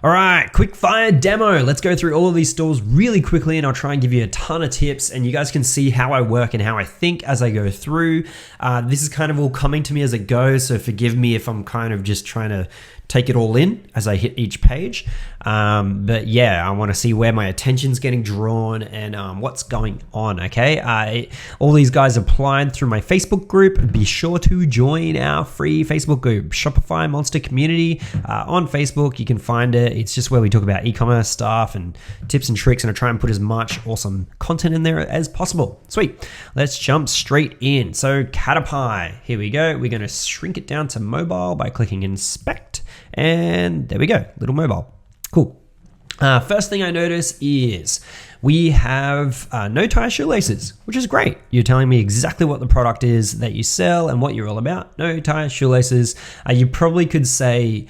All right, quick fire demo. Let's go through all of these stores really quickly and I'll try and give you a ton of tips and you guys can see how I work and how I think as I go through. This is kind of all coming to me as it goes, so forgive me if I'm kind of just trying to take it all in as I hit each page. But yeah, I want to see where my attention's getting drawn and what's going on, okay? All these guys applied through my Facebook group. Be sure to join our free Facebook group, Shopify Monster Community on Facebook. You can find it. It's just where we talk about e-commerce stuff and tips and tricks, and I try and put as much awesome content in there as possible. Sweet. Let's jump straight in. So Caterpie, here we go. We're going to shrink it down to mobile by clicking inspect. And there we go, little mobile. Cool. First thing I notice is we have no tie shoelaces, which is great. You're telling me exactly what the product is that you sell and what you're all about. No tie shoelaces. You probably could say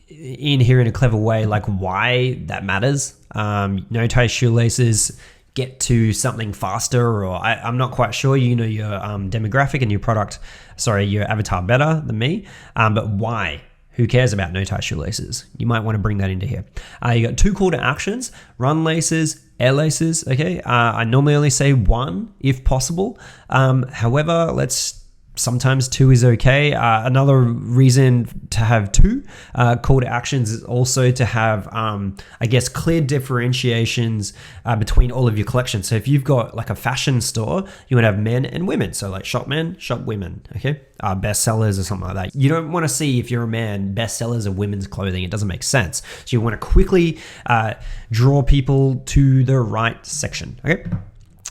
in here in a clever way, like why that matters. No tie shoelaces get to something faster, or I'm not quite sure. You know your demographic and your avatar better than me, but why? Who cares about no tie shoelaces? You might want to bring that into here. You got 2 call to actions, run laces, air laces, okay? I normally only say 1 if possible. However, sometimes 2 is okay. Another reason to have 2 call to actions is also to have, I guess, clear differentiations between all of your collections. So if you've got like a fashion store, you would have men and women. So like shop men, shop women, okay? Bestsellers or something like that. You don't want to see, if you're a man, bestsellers of women's clothing. It doesn't make sense. So you want to quickly draw people to the right section, okay?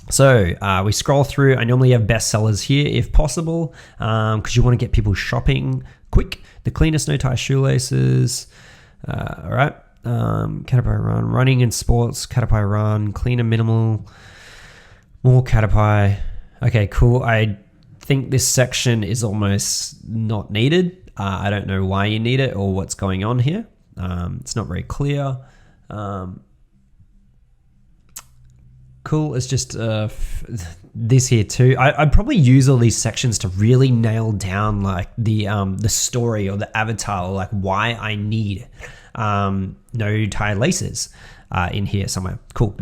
So we scroll through. I normally have bestsellers here if possible, because you want to get people shopping quick. The cleanest no tie shoelaces. All right. Caterpie run, running and sports, Caterpie run, cleaner minimal, more Caterpie. Okay, cool. I think this section is almost not needed. I don't know why you need it or what's going on here. It's not very clear. Cool. It's just this here too. I'd probably use all these sections to really nail down like the story or the avatar, or like why I need no tie laces in here somewhere. Cool.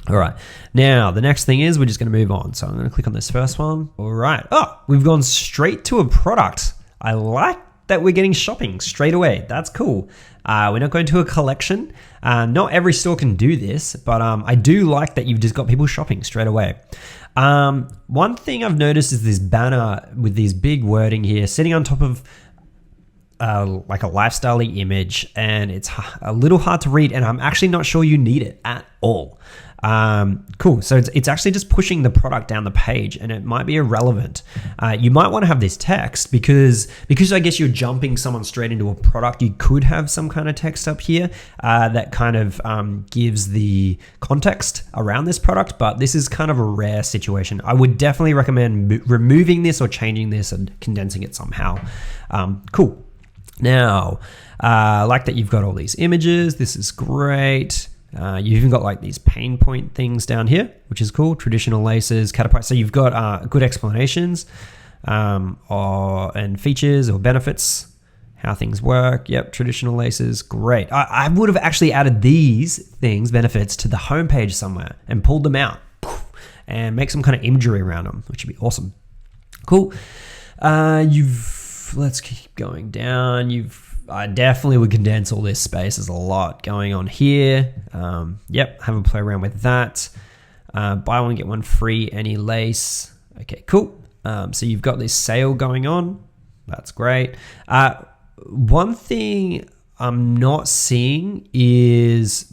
All right. Now the next thing is we're just going to move on. So I'm going to click on this first one. All right. Oh, we've gone straight to a product. I like that we're getting shopping straight away. That's cool. We're not going to a collection. Not every store can do this, but I do like that you've just got people shopping straight away. One thing I've noticed is this banner with these big wording here sitting on top of like a lifestyle-y image, and it's a little hard to read, and I'm actually not sure you need it at all. Cool. So it's actually just pushing the product down the page, and it might be irrelevant. You might want to have this text because I guess you're jumping someone straight into a product. You could have some kind of text up here that kind of gives the context around this product, but this is kind of a rare situation. I would definitely recommend removing this or changing this and condensing it somehow. Cool. Now, I like that you've got all these images. This is great. You've even got like these pain point things down here, which is cool. Traditional laces, Caterpie. So you've got good explanations and features or benefits, how things work. Yep, traditional laces, great. I would have actually added these things, benefits, to the homepage somewhere and pulled them out and make some kind of imagery around them, which would be awesome. Cool. Let's keep going down. I definitely would condense all this space. There's a lot going on here. Yep, have a play around with that. Buy one, get one free, any lace. Okay, cool. So you've got this sale going on. That's great. One thing I'm not seeing is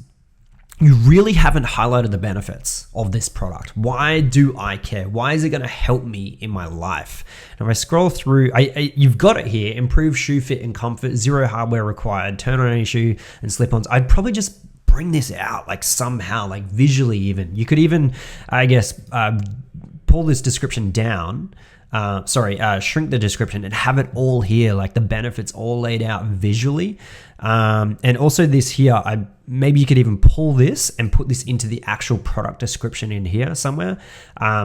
you really haven't highlighted the benefits of this product. Why do I care? Why is it going to help me in my life? And if I scroll through, you've got it here: improve shoe fit and comfort, 0 hardware required, turn on any shoe and slip-ons. I'd probably just bring this out like somehow, like visually even. You could even, I guess, pull this description down. Shrink the description and have it all here, like the benefits all laid out visually. And also this here, maybe you could even pull this and put this into the actual product description in here somewhere.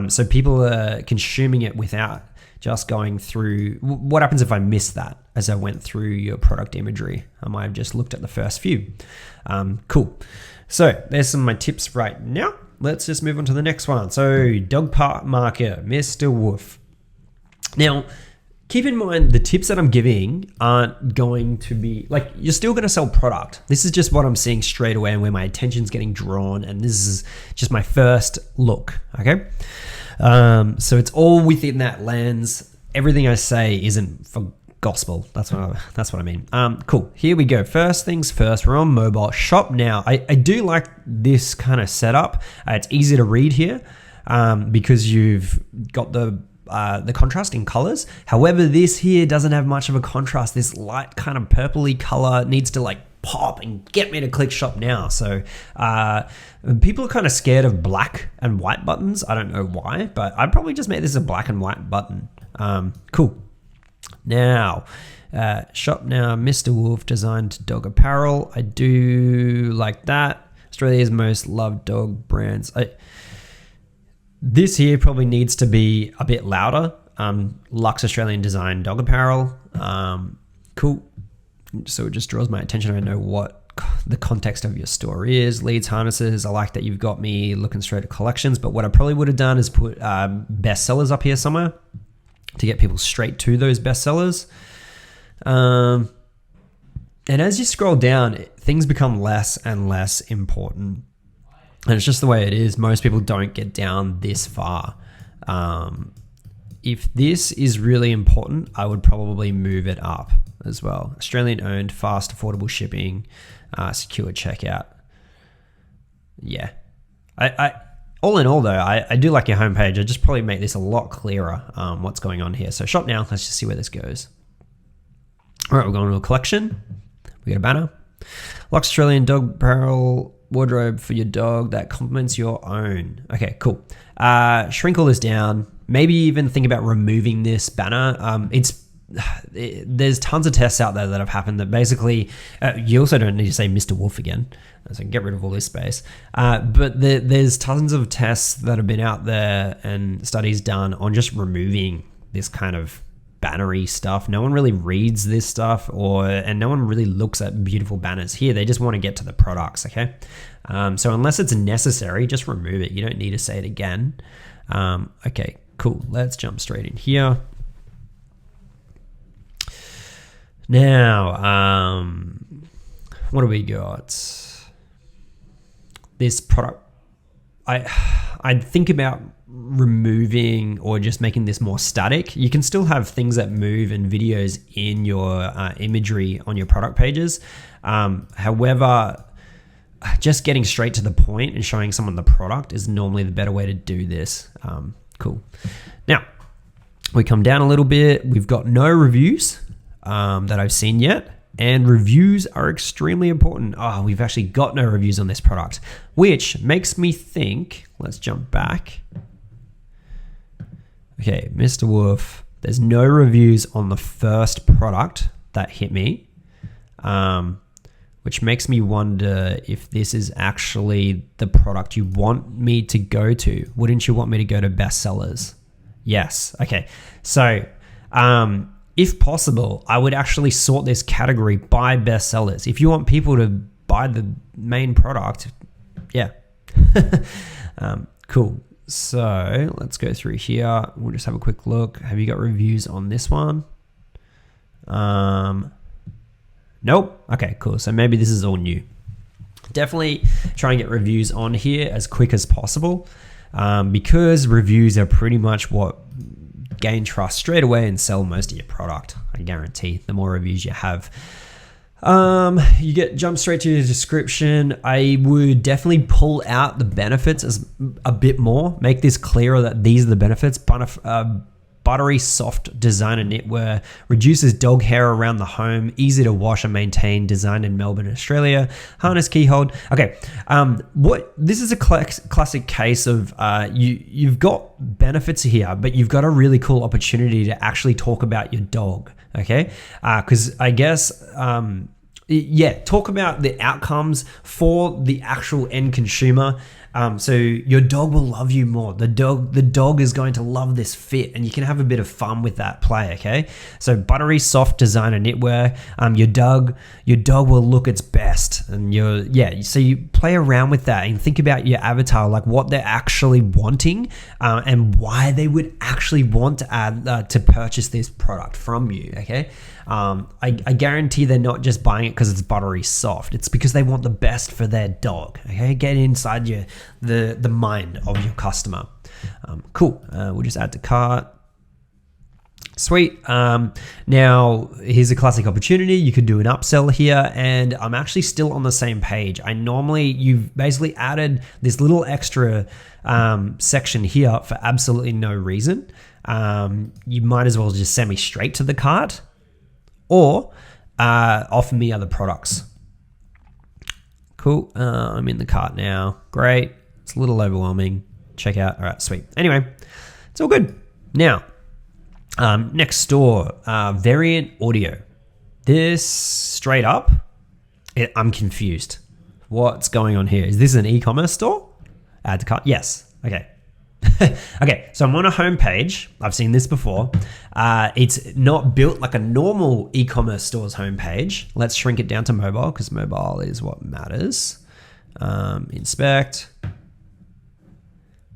So people are consuming it without just going through, what happens if I miss that as I went through your product imagery? I might have just looked at the first few. Cool. So there's some of my tips right now. Let's just move on to the next one. So dog part marker, Mr. Wolf. Now, keep in mind the tips that I'm giving aren't going to be, like, you're still going to sell product. This is just what I'm seeing straight away and where my attention's getting drawn. And this is just my first look, okay? So it's all within that lens. Everything I say isn't for gospel. That's what I mean. Cool. Here we go. First things first, we're on mobile. Shop now. I do like this kind of setup. It's easy to read here because you've got the contrasting colors. However, this here doesn't have much of a contrast. This light kind of purpley color needs to like pop and get me to click shop now. So people are kind of scared of black and white buttons. I don't know why, but I'd probably just make this a black and white button. Cool. Now, shop now, Mr. Wolf designed dog apparel. I do like that. Australia's most loved dog brands. This here probably needs to be a bit louder. Luxe Australian design dog apparel. Cool. So it just draws my attention. I know what the context of your store is. Leads, harnesses. I like that you've got me looking straight at collections, but what I probably would have done is put bestsellers up here somewhere to get people straight to those bestsellers. And as you scroll down, things become less and less important. And it's just the way it is. Most people don't get down this far. If this is really important, I would probably move it up as well. Australian owned, fast, affordable shipping, secure checkout. Yeah. All in all though, I do like your homepage. I just probably make this a lot clearer what's going on here. So shop now, let's just see where this goes. All right, we're going to a collection. We got a banner. Luxe Australian dog apparel wardrobe for your dog that complements your own. Okay, cool. Shrink all this down. Maybe even think about removing this banner. There's tons of tests out there that have happened that basically, you also don't need to say Mr. Wolf again, so get rid of all this space. But there's tons of tests that have been out there and studies done on just removing this kind of bannery stuff. No one really reads this stuff and no one really looks at beautiful banners here. They just want to get to the products, okay? So unless it's necessary, just remove it. You don't need to say it again. Okay, cool. Let's jump straight in here. Now, what do we got? This product, I'd think about removing or just making this more static. You can still have things that move and videos in your imagery on your product pages. However, just getting straight to the point and showing someone the product is normally the better way to do this. Cool. Now, we come down a little bit. We've got no reviews that I've seen yet. And reviews are extremely important. Oh, we've actually got no reviews on this product, which makes me think, let's jump back. Okay, Mr. Wolf, there's no reviews on the first product that hit me, which makes me wonder if this is actually the product you want me to go to. Wouldn't you want me to go to bestsellers? Yes. Okay. So, if possible, I would actually sort this category by bestsellers. If you want people to buy the main product, yeah. Cool. So let's go through here. We'll just have a quick look. Have you got reviews on this one? Nope. Okay, cool. So maybe this is all new. Definitely try and get reviews on here as quick as possible because reviews are pretty much what gain trust straight away and sell most of your product. I guarantee the more reviews you have. You jump straight to your description. I would definitely pull out the benefits as a bit more. Make this clearer that these are the benefits. Buttery soft designer knitwear, reduces dog hair around the home, easy to wash and maintain, designed in Melbourne, Australia, harness key hold. Okay, this is a classic case of you've got benefits here, but you've got a really cool opportunity to actually talk about your dog, okay? Because I guess, talk about the outcomes for the actual end consumer. So your dog will love you more. The dog is going to love this fit, and you can have a bit of fun with that play. Okay, so buttery soft designer knitwear. Your dog will look its best, and so you play around with that and think about your avatar, like what they're actually wanting, and why they would actually want to purchase this product from you. Okay, I guarantee they're not just buying it because it's buttery soft. It's because they want the best for their dog. Okay, get inside the mind of your customer. Cool. We'll just add to cart. Sweet. Now here's a classic opportunity. You could do an upsell here, and I'm actually still on the same page. You've basically added this little extra section here for absolutely no reason. You might as well just send me straight to the cart, or offer me other products. Cool. I'm in the cart now. Great. It's a little overwhelming. Check out. All right, sweet. Anyway, it's all good. Now, next store, Variant Audio. This straight up, I'm confused. What's going on here? Is this an e-commerce store? Add to cart. Yes. Okay. Okay, so I'm on a home page. I've seen this before. It's not built like a normal e-commerce store's homepage. Let's shrink it down to mobile because mobile is what matters. Inspect.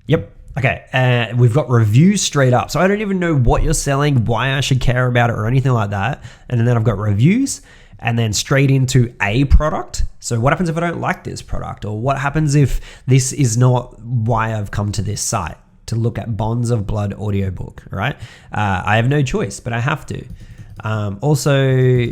Yep. Okay, we've got reviews straight up. So I don't even know what you're selling, why I should care about it or anything like that. And then I've got reviews, and then straight into a product. So what happens if I don't like this product? Or what happens if this is not why I've come to this site to look at Bonds of Blood audiobook, right? I have no choice, but I have to. Also,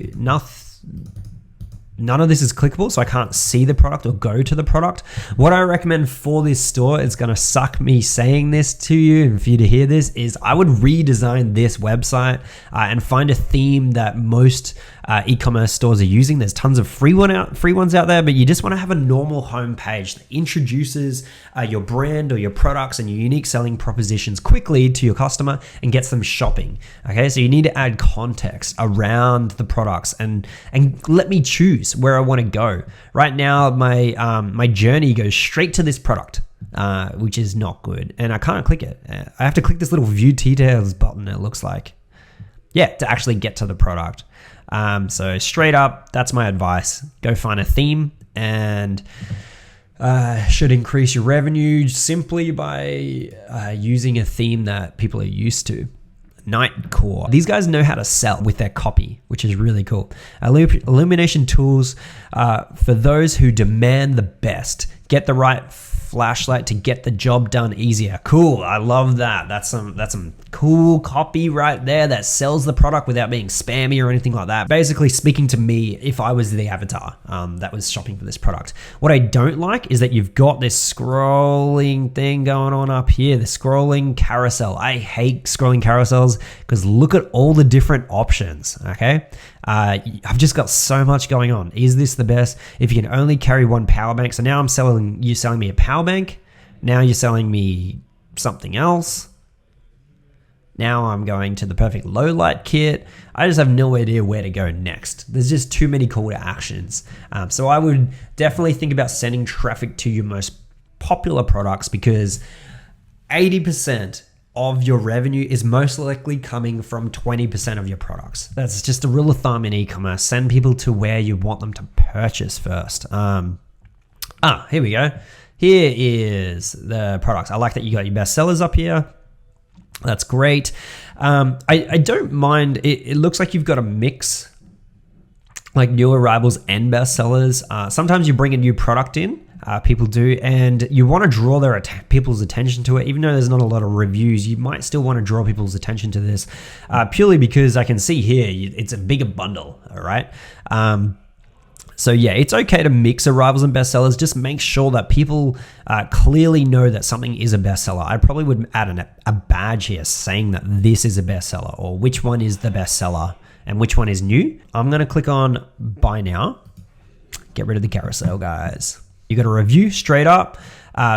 none of this is clickable, so I can't see the product or go to the product. What I recommend for this store, it's gonna suck me saying this to you and for you to hear this, is I would redesign this website and find a theme that most e-commerce stores are using. There's tons of free ones out there, but you just wanna have a normal homepage that introduces your brand or your products and your unique selling propositions quickly to your customer and gets them shopping. Okay, so you need to add context around the products and let me choose where I want to go. Right now, my journey goes straight to this product, which is not good, and I can't click it. I have to click this little view details button. It looks like, to actually get to the product. So straight up, that's my advice. Go find a theme, and should increase your revenue simply by using a theme that people are used to. Nightcore. These guys know how to sell with their copy, which is really cool. Illumination tools for those who demand the best. Get the right flashlight to get the job done easier. Cool. I love that. That's some cool copy right there that sells the product without being spammy or anything like that. Basically speaking to me if I was the avatar that was shopping for this product. What I don't like is that you've got this scrolling thing going on up here, the scrolling carousel. I hate scrolling carousels because look at all the different options, okay? I've just got so much going on. Is this the best? If you can only carry one power bank. So now you're selling me a power bank. Now you're selling me something else. Now I'm going to the perfect low light kit. I just have no idea where to go next. There's just too many call to actions. So I would definitely think about sending traffic to your most popular products, because 80% of your revenue is most likely coming from 20% of your products. That's just a rule of thumb in e-commerce. Send people to where you want them to purchase first. Here we go. Here is the products. I like that you got your best sellers up here. That's great. I don't mind. It looks like you've got a mix, like new arrivals and best sellers. Sometimes you bring a new product in. People do, and you want to draw people's attention to it. Even though there's not a lot of reviews, you might still want to draw people's attention to this, purely because I can see here it's a bigger bundle. All right. So yeah, it's okay to mix arrivals and bestsellers. Just make sure that people clearly know that something is a bestseller. I probably would add a badge here saying that this is a bestseller, or which one is the bestseller and which one is new. I'm going to click on buy now. Get rid of the carousel, guys. You got a review straight up,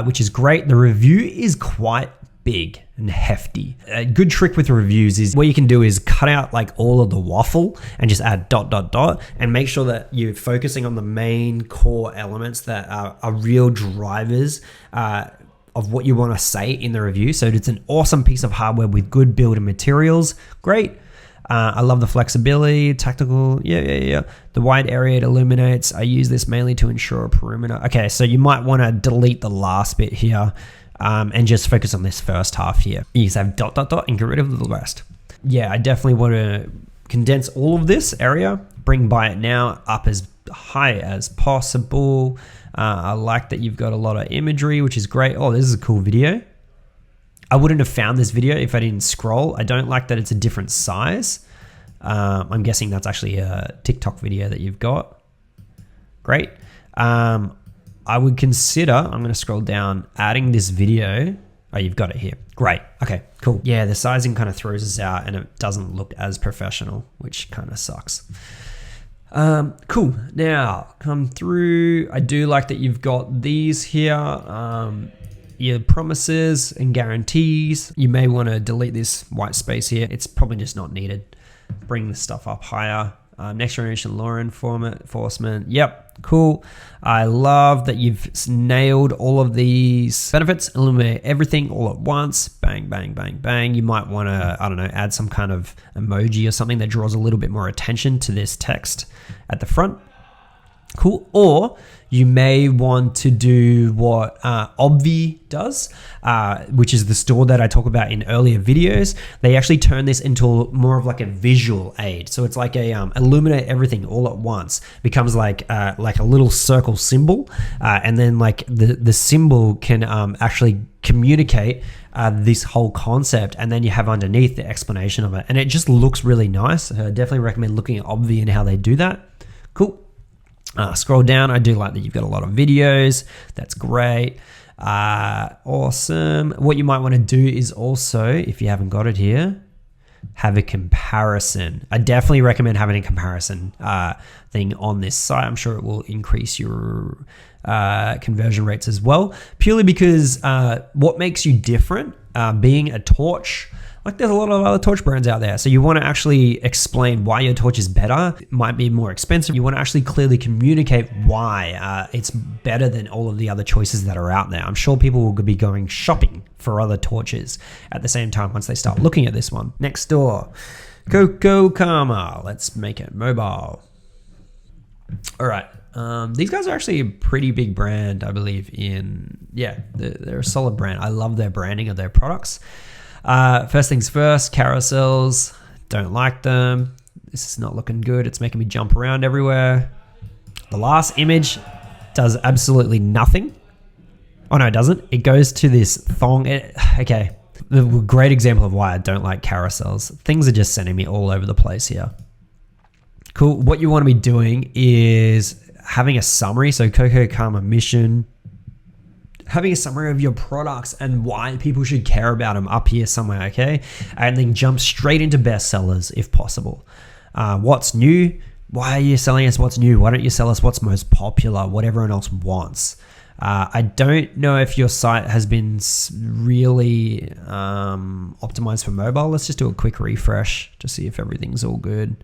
which is great. The review is quite big and hefty. A good trick with reviews is what you can do is cut out like all of the waffle and just add ... and make sure that you're focusing on the main core elements that are real drivers of what you want to say in the review. So it's an awesome piece of hardware with good building materials. Great. I love the flexibility, tactical, yeah. The wide area it illuminates. I use this mainly to ensure a perimeter. Okay, so you might want to delete the last bit here and just focus on this first half here. You just have ... and get rid of the rest. Yeah, I definitely want to condense all of this area, bring buy it now up as high as possible. I like that you've got a lot of imagery, which is great. Oh, this is a cool video. I wouldn't have found this video if I didn't scroll. I don't like that it's a different size. I'm guessing that's actually a TikTok video that you've got. Great. I would consider, I'm going to scroll down, adding this video. Oh, you've got it here. Great. Okay, cool. Yeah, the sizing kind of throws us out and it doesn't look as professional, which kind of sucks. Cool. Now, come through. I do like that you've got these here. Your promises and guarantees. You may want to delete this white space here. It's probably just not needed. Bring the stuff up higher. Next generation law enforcement. Yep, cool. I love that you've nailed all of these benefits. Illuminate everything all at once. Bang, bang, bang, bang. You might want to, I don't know, add some kind of emoji or something that draws a little bit more attention to this text at the front. Cool. Or you may want to do what AOV does, which is the store that I talk about in earlier videos. They actually turn this into more of like a visual aid. So it's like a illuminate everything all at once. Becomes like a little circle symbol, and then like the symbol can actually communicate this whole concept, and then you have underneath the explanation of it, and it just looks really nice. I definitely recommend looking at AOV and how they do that. Cool. Scroll down. I do like that you've got a lot of videos. That's great. Awesome. What you might want to do is also, if you haven't got it here, have a comparison. I definitely recommend having a comparison thing on this site. I'm sure it will increase your conversion rates as well, purely because what makes you different, being a torch, like there's a lot of other torch brands out there. So you want to actually explain why your torch is better. It might be more expensive. You want to actually clearly communicate why it's better than all of the other choices that are out there. I'm sure people will be going shopping for other torches at the same time once they start looking at this one. Next door, Coco Karma. Let's make it mobile. All right. These guys are actually a pretty big brand, I believe they're a solid brand. I love their branding of their products. First things first, carousels, don't like them. This is not looking good. It's making me jump around everywhere. The last image does absolutely nothing. Oh no, it doesn't. It goes to this thong. Okay, a great example of why I don't like carousels. Things are just sending me all over the place here. Cool. What you want to be doing is having a summary. So Coco Karma mission, having a summary of your products and why people should care about them up here somewhere, okay? And then jump straight into bestsellers if possible. What's new? Why are you selling us what's new? Why don't you sell us what's most popular, what everyone else wants? I don't know if your site has been really optimized for mobile. Let's just do a quick refresh to see if everything's all good.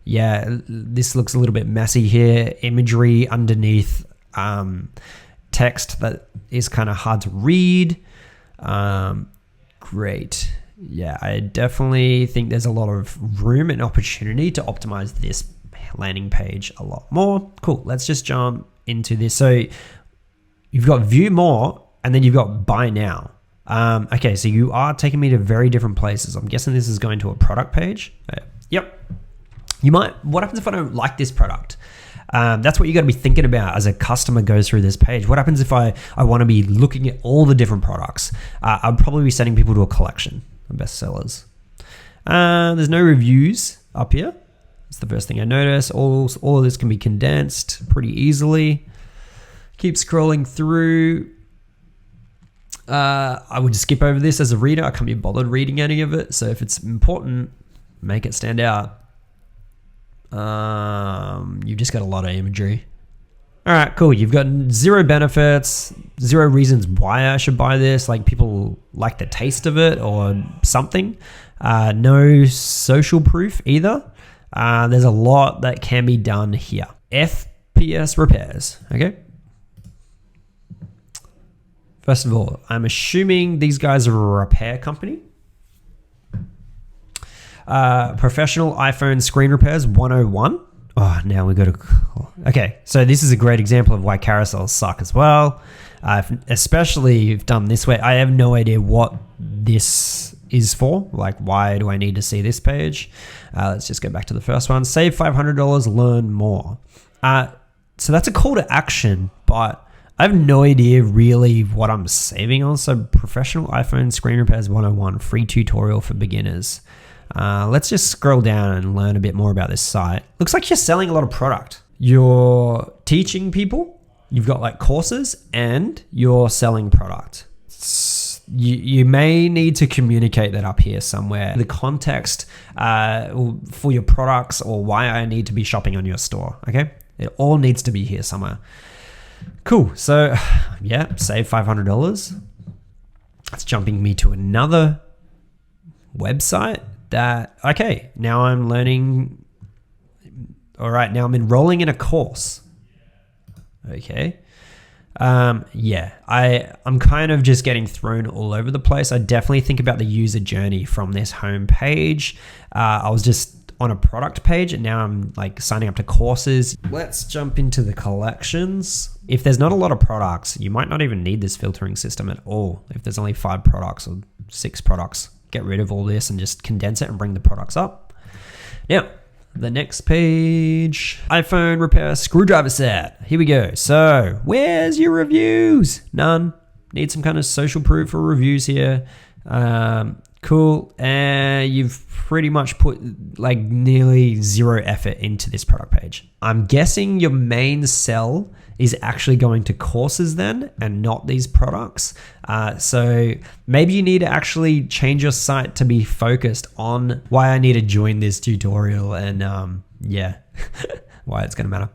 Yeah, this looks a little bit messy here. Imagery underneath text that is kind of hard to read. Great. Yeah, I definitely think there's a lot of room and opportunity to optimize this landing page a lot more. Cool. Let's just jump into this. So you've got view more and then you've got buy now. Okay, so you are taking me to very different places. I'm guessing this is going to a product page. Yep. What happens if I don't like this product? That's what you got to be thinking about as a customer goes through this page. What happens if I want to be looking at all the different products? I'd probably be sending people to a collection of bestsellers. There's no reviews up here. That's the first thing I notice. All of this can be condensed pretty easily. Keep scrolling through. I would skip over this as a reader. I can't be bothered reading any of it. So if it's important, make it stand out. You've just got a lot of imagery. All right, cool. You've got 0 benefits, 0 reasons why I should buy this. Like people like the taste of it or something. No social proof either. There's a lot that can be done here. FPS repairs, okay? First of all, I'm assuming these guys are a repair company. Professional iPhone screen repairs 101. Oh, now we got to... Okay, so this is a great example of why carousels suck as well. Especially if done this way. I have no idea what this is for. Like, why do I need to see this page? Let's just go back to the first one. Save $500, learn more. So that's a call to action, but I have no idea really what I'm saving on. So professional iPhone screen repairs 101, free tutorial for beginners. Let's just scroll down and learn a bit more about this site. Looks like you're selling a lot of product. You're teaching people, you've got like courses, and you're selling product. You may need to communicate that up here somewhere. The context for your products or why I need to be shopping on your store, okay? It all needs to be here somewhere. Cool, so yeah, save $500. That's jumping me to another website that, okay, now I'm learning. All right, now I'm enrolling in a course. Okay. Yeah, I'm kind of just getting thrown all over the place. I definitely think about the user journey from this home page. I was just on a product page and now I'm like signing up to courses. Let's jump into the collections. If there's not a lot of products, you might not even need this filtering system at all. If there's only 5 products or 6 products, get rid of all this and just condense it and bring the products up. Now, the next page, iPhone repair screwdriver set. Here we go. So where's your reviews? None. Need some kind of social proof for reviews here. Cool. And you've pretty much put like nearly 0 effort into this product page. I'm guessing your main sell is actually going to courses then and not these products. So maybe you need to actually change your site to be focused on why I need to join this tutorial and yeah, why it's going to matter.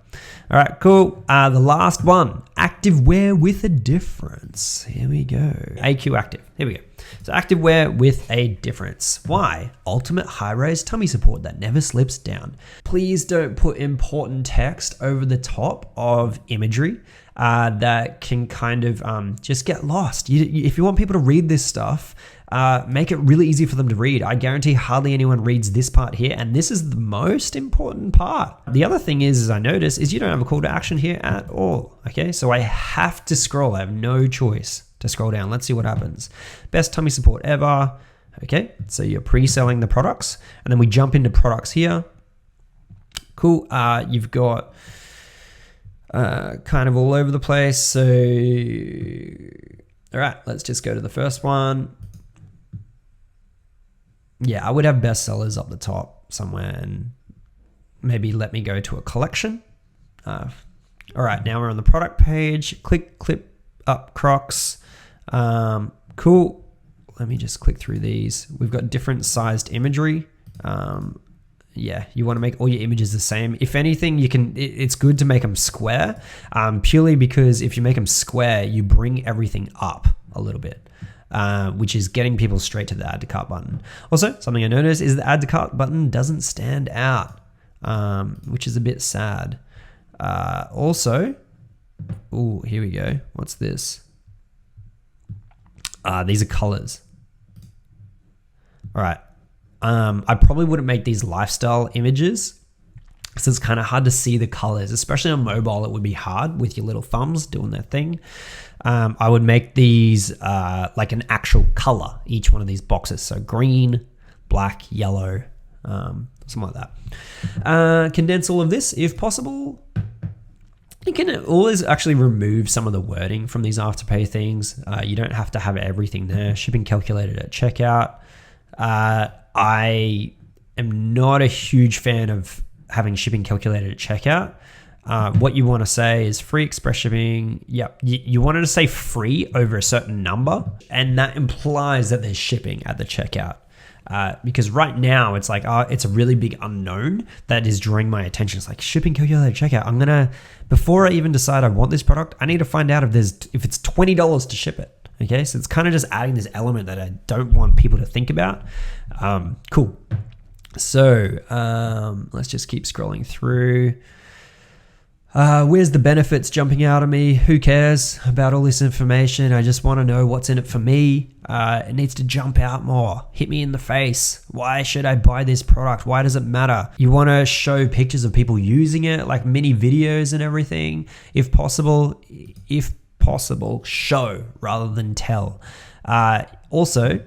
All right, cool. The last one, activewear with a difference. Here we go. AQ Active. Here we go. So activewear with a difference. Why? Ultimate high-res tummy support that never slips down. Please don't put important text over the top of imagery that can kind of just get lost. If you want people to read this stuff, make it really easy for them to read. I guarantee hardly anyone reads this part here, and this is the most important part. The other thing is I notice, is you don't have a call to action here at all. Okay, so I have to scroll. I have no choice to scroll down. Let's see what happens. Best tummy support ever. Okay, so you're pre-selling the products, and then we jump into products here. Cool. You've got kind of all over the place. So, all right, let's just go to the first one. Yeah, I would have bestsellers up the top somewhere and maybe let me go to a collection. All right, now we're on the product page. Click, clip up Crocs. Cool. Let me just click through these. We've got different sized imagery. Yeah, you want to make all your images the same. If anything, it's good to make them square, purely because if you make them square, you bring everything up a little bit. Which is getting people straight to the add to cart button. Also, something I noticed is the add to cart button doesn't stand out, which is a bit sad. Also, oh, here we go. What's this? These are colors. All right. I probably wouldn't make these lifestyle images because it's kind of hard to see the colors, especially on mobile. It would be hard with your little thumbs doing their thing. I would make these like an actual color, each one of these boxes. So green, black, yellow, something like that. Condense all of this if possible. You can always actually remove some of the wording from these Afterpay things. You don't have to have everything there. Shipping calculated at checkout. I am not a huge fan of having shipping calculated at checkout. What you want to say is free express shipping. Yep. You wanted to say free over a certain number, and that implies that there's shipping at the checkout. because right now it's like, it's a really big unknown that is drawing my attention. It's like shipping calculator checkout. Before I even decide I want this product, I need to find out if it's $20 to ship it. Okay, so it's kind of just adding this element that I don't want people to think about. Cool. So let's just keep scrolling through. Where's the benefits jumping out of me? Who cares about all this information? I just want to know what's in it for me. It needs to jump out more. Hit me in the face. Why should I buy this product? Why does it matter? You want to show pictures of people using it, like mini videos and everything. If possible, show rather than tell. Also,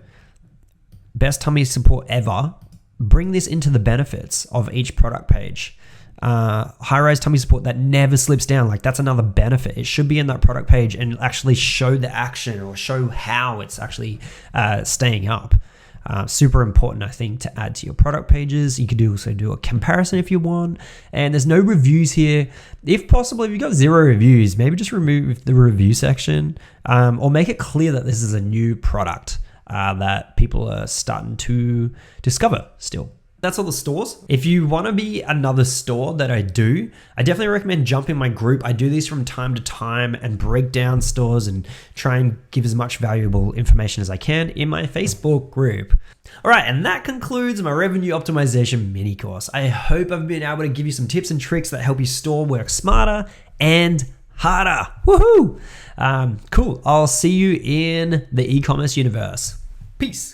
best tummy support ever. Bring this into the benefits of each product page. High-rise tummy support that never slips down. Like, that's another benefit. It should be in that product page and actually show the action or show how it's actually staying up. Super important, I think, to add to your product pages. You could also do a comparison if you want. And there's no reviews here. If possible, if you've got 0 reviews, maybe just remove the review section, or make it clear that this is a new product that people are starting to discover still. That's all the stores. If you want to be another store that I do, I definitely recommend jumping my group. I do these from time to time and break down stores and try and give as much valuable information as I can in my Facebook group. All right, and that concludes my revenue optimization mini course. I hope I've been able to give you some tips and tricks that help your store work smarter and harder. Woohoo! Cool. I'll see you in the e-commerce universe. Peace.